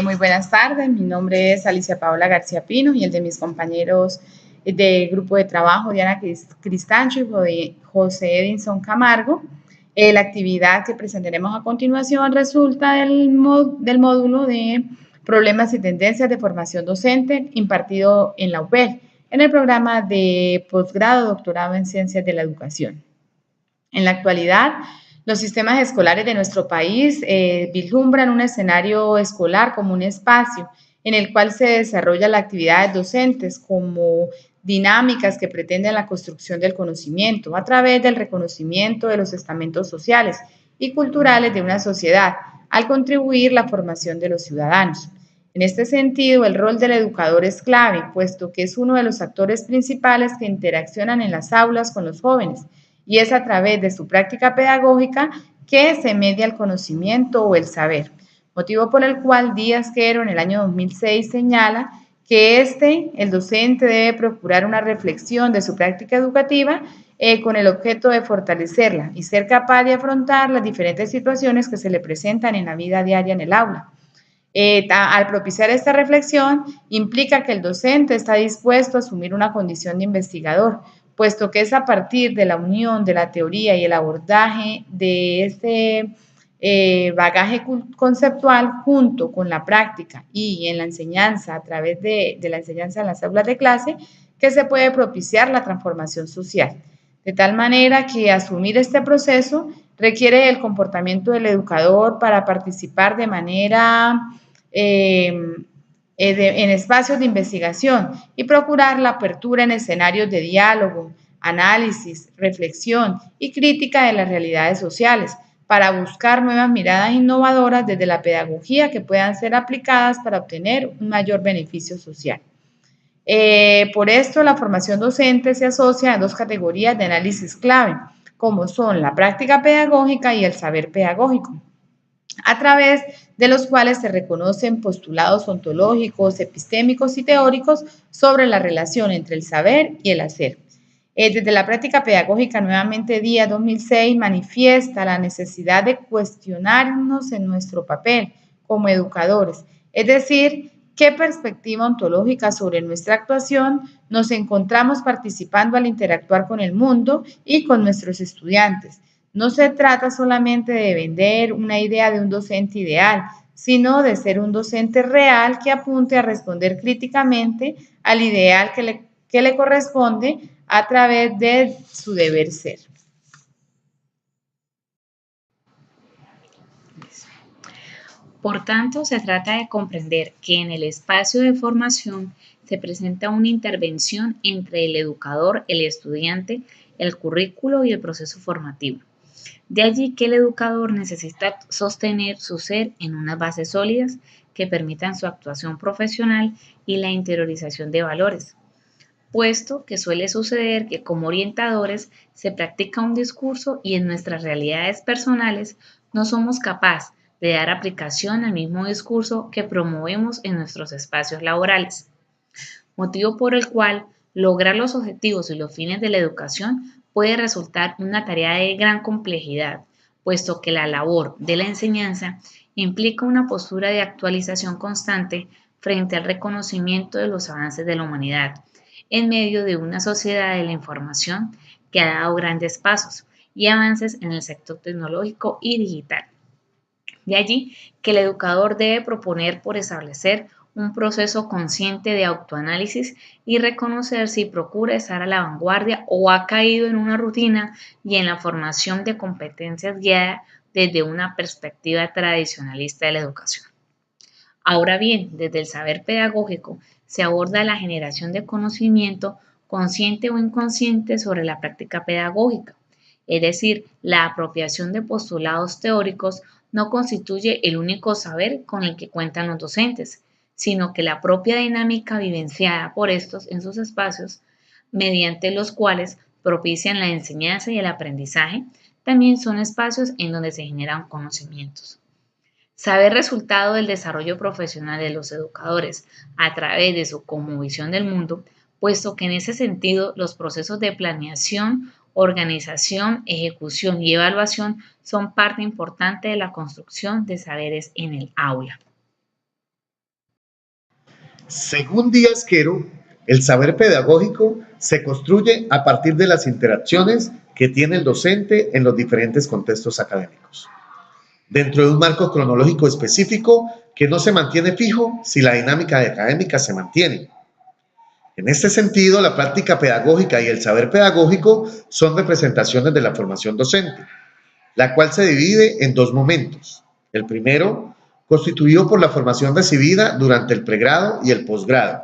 Muy buenas tardes, mi nombre es Alicia Paola García Pino y el de mis compañeros de grupo de trabajo, Diana Cristancho y José Edinson Camargo. La actividad que presentaremos a continuación resulta del módulo de Problemas y Tendencias de Formación Docente impartido en la UPEL, en el programa de posgrado doctorado en Ciencias de la Educación. En la actualidad, los sistemas escolares de nuestro país vislumbran un escenario escolar como un espacio en el cual se desarrolla la actividad de docentes como dinámicas que pretenden la construcción del conocimiento a través del reconocimiento de los estamentos sociales y culturales de una sociedad, al contribuir la formación de los ciudadanos. En este sentido, el rol del educador es clave, puesto que es uno de los actores principales que interaccionan en las aulas con los jóvenes y es a través de su práctica pedagógica que se media el conocimiento o el saber, motivo por el cual Díaz Quero en el año 2006 señala que el docente, debe procurar una reflexión de su práctica educativa con el objeto de fortalecerla y ser capaz de afrontar las diferentes situaciones que se le presentan en la vida diaria en el aula. Al propiciar esta reflexión, implica que el docente está dispuesto a asumir una condición de investigador, puesto que es a partir de la unión de la teoría y el abordaje de este bagaje conceptual junto con la práctica y en la enseñanza, a través de la enseñanza en las aulas de clase, que se puede propiciar la transformación social. De tal manera que asumir este proceso requiere el comportamiento del educador para participar de manera en espacios de investigación y procurar la apertura en escenarios de diálogo, análisis, reflexión y crítica de las realidades sociales para buscar nuevas miradas innovadoras desde la pedagogía que puedan ser aplicadas para obtener un mayor beneficio social. Por esto, la formación docente se asocia a dos categorías de análisis clave, como son la práctica pedagógica y el saber pedagógico, a través de los cuales se reconocen postulados ontológicos, epistémicos y teóricos sobre la relación entre el saber y el hacer. Desde la práctica pedagógica, nuevamente Díaz 2006 manifiesta la necesidad de cuestionarnos en nuestro papel como educadores, es decir, qué perspectiva ontológica sobre nuestra actuación nos encontramos participando al interactuar con el mundo y con nuestros estudiantes. No se trata solamente de vender una idea de un docente ideal, sino de ser un docente real que apunte a responder críticamente al ideal que le corresponde a través de su deber ser. Por tanto, se trata de comprender que en el espacio de formación se presenta una intervención entre el educador, el estudiante, el currículo y el proceso formativo. De allí que el educador necesita sostener su ser en unas bases sólidas que permitan su actuación profesional y la interiorización de valores, puesto que suele suceder que como orientadores se practica un discurso y en nuestras realidades personales no somos capaces de dar aplicación al mismo discurso que promovemos en nuestros espacios laborales, motivo por el cual lograr los objetivos y los fines de la educación puede resultar una tarea de gran complejidad, puesto que la labor de la enseñanza implica una postura de actualización constante frente al reconocimiento de los avances de la humanidad, en medio de una sociedad de la información que ha dado grandes pasos y avances en el sector tecnológico y digital. De allí que el educador debe proponer por establecer un proceso consciente de autoanálisis y reconocer si procura estar a la vanguardia o ha caído en una rutina y en la formación de competencias guiada desde una perspectiva tradicionalista de la educación. Ahora bien, desde el saber pedagógico se aborda la generación de conocimiento consciente o inconsciente sobre la práctica pedagógica, es decir, la apropiación de postulados teóricos no constituye el único saber con el que cuentan los docentes, sino que la propia dinámica vivenciada por estos en sus espacios, mediante los cuales propician la enseñanza y el aprendizaje, también son espacios en donde se generan conocimientos. Saber resultado del desarrollo profesional de los educadores a través de su cosmovisión del mundo, puesto que en ese sentido los procesos de planeación, organización, ejecución y evaluación son parte importante de la construcción de saberes en el aula. Según Díaz Quero, el saber pedagógico se construye a partir de las interacciones que tiene el docente en los diferentes contextos académicos, dentro de un marco cronológico específico que no se mantiene fijo si la dinámica académica se mantiene. En este sentido, la práctica pedagógica y el saber pedagógico son representaciones de la formación docente, la cual se divide en dos momentos. El primero, constituido por la formación recibida durante el pregrado y el posgrado,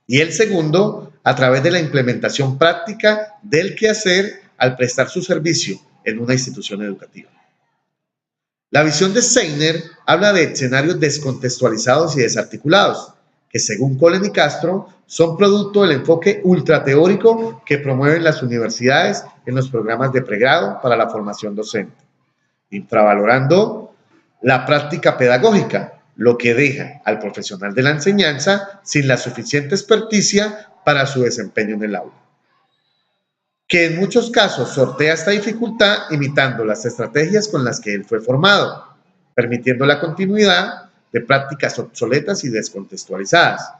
y el segundo, a través de la implementación práctica del quehacer al prestar su servicio en una institución educativa. La visión de Steiner habla de escenarios descontextualizados y desarticulados, que según Collen y Castro son producto del enfoque ultrateórico que promueven las universidades en los programas de pregrado para la formación docente, infravalorando la práctica pedagógica, lo que deja al profesional de la enseñanza sin la suficiente experticia para su desempeño en el aula, que en muchos casos sortea esta dificultad imitando las estrategias con las que él fue formado, permitiendo la continuidad de prácticas obsoletas y descontextualizadas,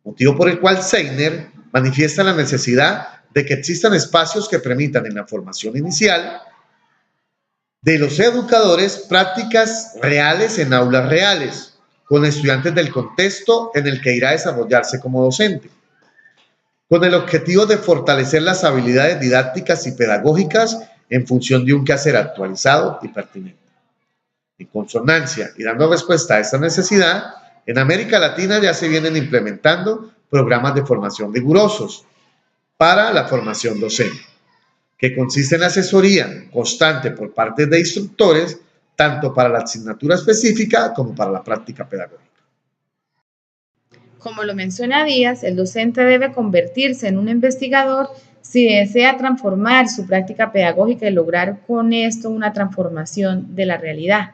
motivo por el cual Steiner manifiesta la necesidad de que existan espacios que permitan en la formación inicial de los educadores prácticas reales en aulas reales, con estudiantes del contexto en el que irá a desarrollarse como docente, con el objetivo de fortalecer las habilidades didácticas y pedagógicas en función de un quehacer actualizado y pertinente. En consonancia y dando respuesta a esta necesidad, en América Latina ya se vienen implementando programas de formación rigurosos para la formación docente, que consiste en asesoría constante por parte de instructores, tanto para la asignatura específica como para la práctica pedagógica. Como lo menciona Díaz, el docente debe convertirse en un investigador si desea transformar su práctica pedagógica y lograr con esto una transformación de la realidad.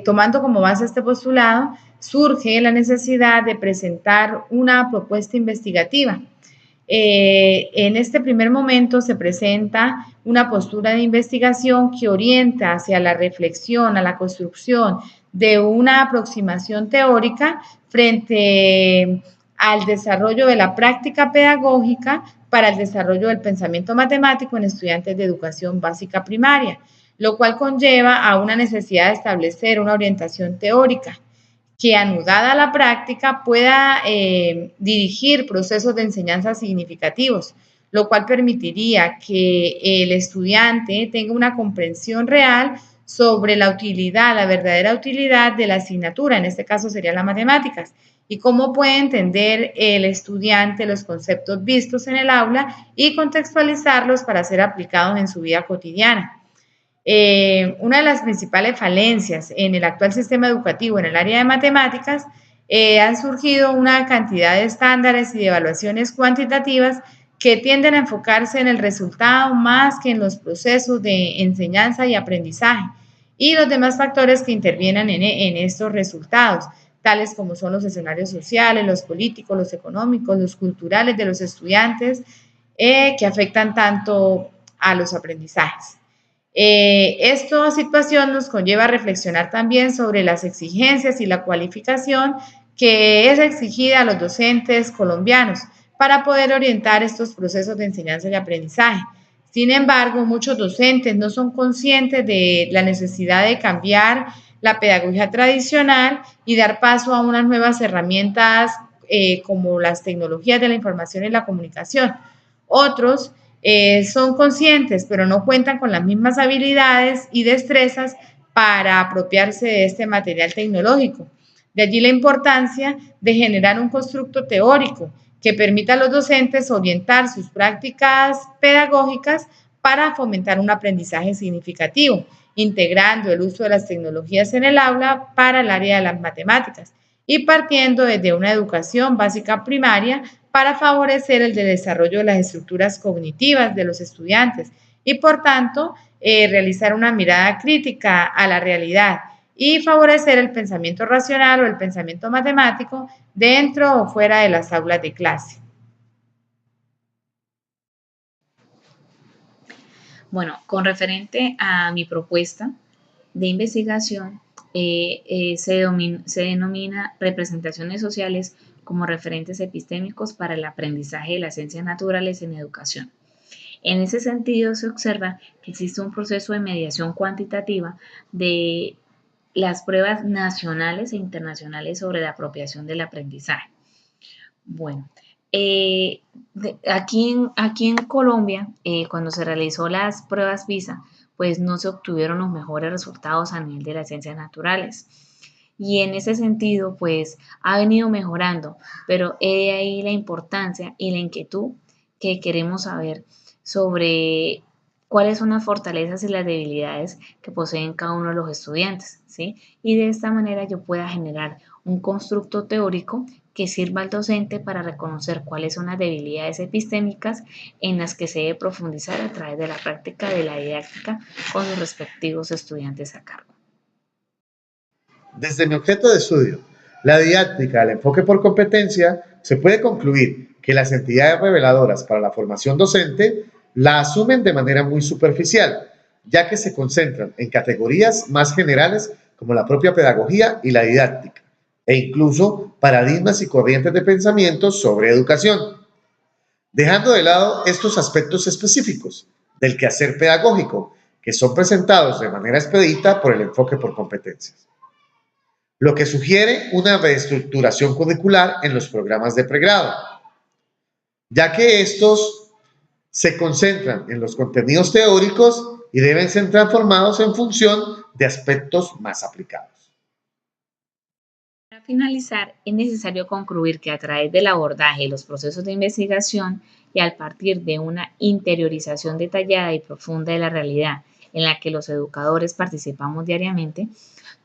Tomando como base este postulado, surge la necesidad de presentar una propuesta investigativa. En este primer momento se presenta una postura de investigación que orienta hacia la reflexión, a la construcción de una aproximación teórica frente al desarrollo de la práctica pedagógica para el desarrollo del pensamiento matemático en estudiantes de educación básica primaria, lo cual conlleva a una necesidad de establecer una orientación teórica que anudada a la práctica pueda dirigir procesos de enseñanza significativos, lo cual permitiría que el estudiante tenga una comprensión real sobre la utilidad, la verdadera utilidad de la asignatura, en este caso serían las matemáticas, y cómo puede entender el estudiante los conceptos vistos en el aula y contextualizarlos para ser aplicados en su vida cotidiana. Una de las principales falencias en el actual sistema educativo en el área de matemáticas han surgido una cantidad de estándares y de evaluaciones cuantitativas que tienden a enfocarse en el resultado más que en los procesos de enseñanza y aprendizaje y los demás factores que intervienen en estos resultados, tales como son los escenarios sociales, los políticos, los económicos, los culturales de los estudiantes, que afectan tanto a los aprendizajes. Esta situación nos conlleva a reflexionar también sobre las exigencias y la cualificación que es exigida a los docentes colombianos para poder orientar estos procesos de enseñanza y aprendizaje. Sin embargo, muchos docentes no son conscientes de la necesidad de cambiar la pedagogía tradicional y dar paso a unas nuevas herramientas como las tecnologías de la información y la comunicación. Otros son conscientes, pero no cuentan con las mismas habilidades y destrezas para apropiarse de este material tecnológico. De allí la importancia de generar un constructo teórico que permita a los docentes orientar sus prácticas pedagógicas para fomentar un aprendizaje significativo, integrando el uso de las tecnologías en el aula para el área de las matemáticas y partiendo desde una educación básica primaria para favorecer el desarrollo de las estructuras cognitivas de los estudiantes y, por tanto, realizar una mirada crítica a la realidad y favorecer el pensamiento racional o el pensamiento matemático dentro o fuera de las aulas de clase. Bueno, con referente a mi propuesta de investigación, se denomina representaciones sociales como referentes epistémicos para el aprendizaje de las ciencias naturales en educación. En ese sentido, se observa que existe un proceso de mediación cuantitativa de las pruebas nacionales e internacionales sobre la apropiación del aprendizaje. Bueno, aquí en Colombia, cuando se realizó las pruebas PISA, pues no se obtuvieron los mejores resultados a nivel de las ciencias naturales. Y en ese sentido, pues ha venido mejorando, pero he ahí la importancia y la inquietud que queremos saber sobre cuáles son las fortalezas y las debilidades que poseen cada uno de los estudiantes, ¿sí? Y de esta manera yo pueda generar un constructo teórico que sirva al docente para reconocer cuáles son las debilidades epistémicas en las que se debe profundizar a través de la práctica de la didáctica con los respectivos estudiantes a cargo. Desde mi objeto de estudio, la didáctica del enfoque por competencia, se puede concluir que las entidades reveladoras para la formación docente la asumen de manera muy superficial, ya que se concentran en categorías más generales como la propia pedagogía y la didáctica, e incluso paradigmas y corrientes de pensamiento sobre educación, dejando de lado estos aspectos específicos del quehacer pedagógico que son presentados de manera expedita por el enfoque por competencias, lo que sugiere una reestructuración curricular en los programas de pregrado, ya que estos se concentran en los contenidos teóricos y deben ser transformados en función de aspectos más aplicados. Para finalizar, es necesario concluir que a través del abordaje de los procesos de investigación y al partir de una interiorización detallada y profunda de la realidad en la que los educadores participamos diariamente,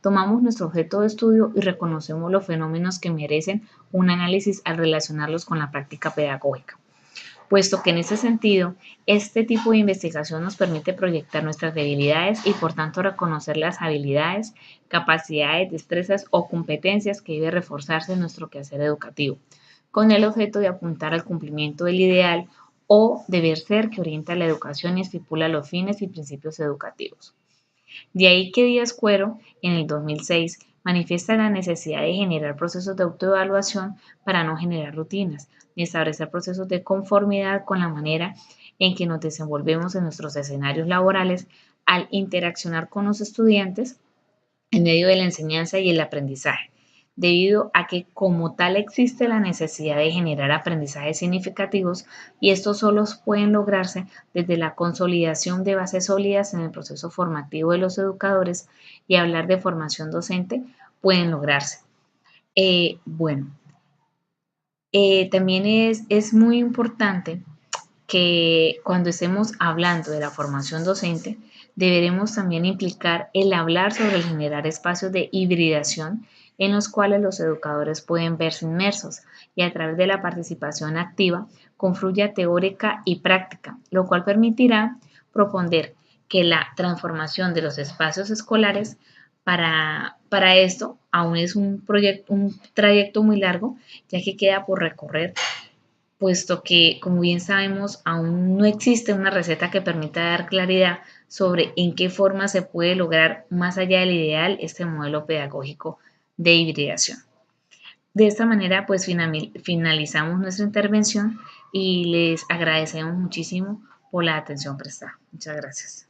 tomamos nuestro objeto de estudio y reconocemos los fenómenos que merecen un análisis al relacionarlos con la práctica pedagógica, puesto que en ese sentido, este tipo de investigación nos permite proyectar nuestras debilidades y por tanto reconocer las habilidades, capacidades, destrezas o competencias que debe reforzarse en nuestro quehacer educativo, con el objeto de apuntar al cumplimiento del ideal o deber ser que orienta la educación y estipula los fines y principios educativos. De ahí que Díaz Cuero, en el 2006, manifiesta la necesidad de generar procesos de autoevaluación para no generar rutinas, ni establecer procesos de conformidad con la manera en que nos desenvolvemos en nuestros escenarios laborales al interaccionar con los estudiantes en medio de la enseñanza y el aprendizaje, debido a que como tal existe la necesidad de generar aprendizajes significativos y estos solos pueden lograrse desde la consolidación de bases sólidas en el proceso formativo de los educadores y hablar de formación docente pueden lograrse. También es muy importante que cuando estemos hablando de la formación docente, deberemos también implicar el hablar sobre el generar espacios de hibridación en los cuales los educadores pueden verse inmersos y a través de la participación activa confluya teórica y práctica, lo cual permitirá proponer que la transformación de los espacios escolares para esto aún es un trayecto muy largo, ya que queda por recorrer, puesto que, como bien sabemos, aún no existe una receta que permita dar claridad sobre en qué forma se puede lograr, más allá del ideal, este modelo pedagógico de hibridación. De esta manera, pues finalizamos nuestra intervención y les agradecemos muchísimo por la atención prestada. Muchas gracias.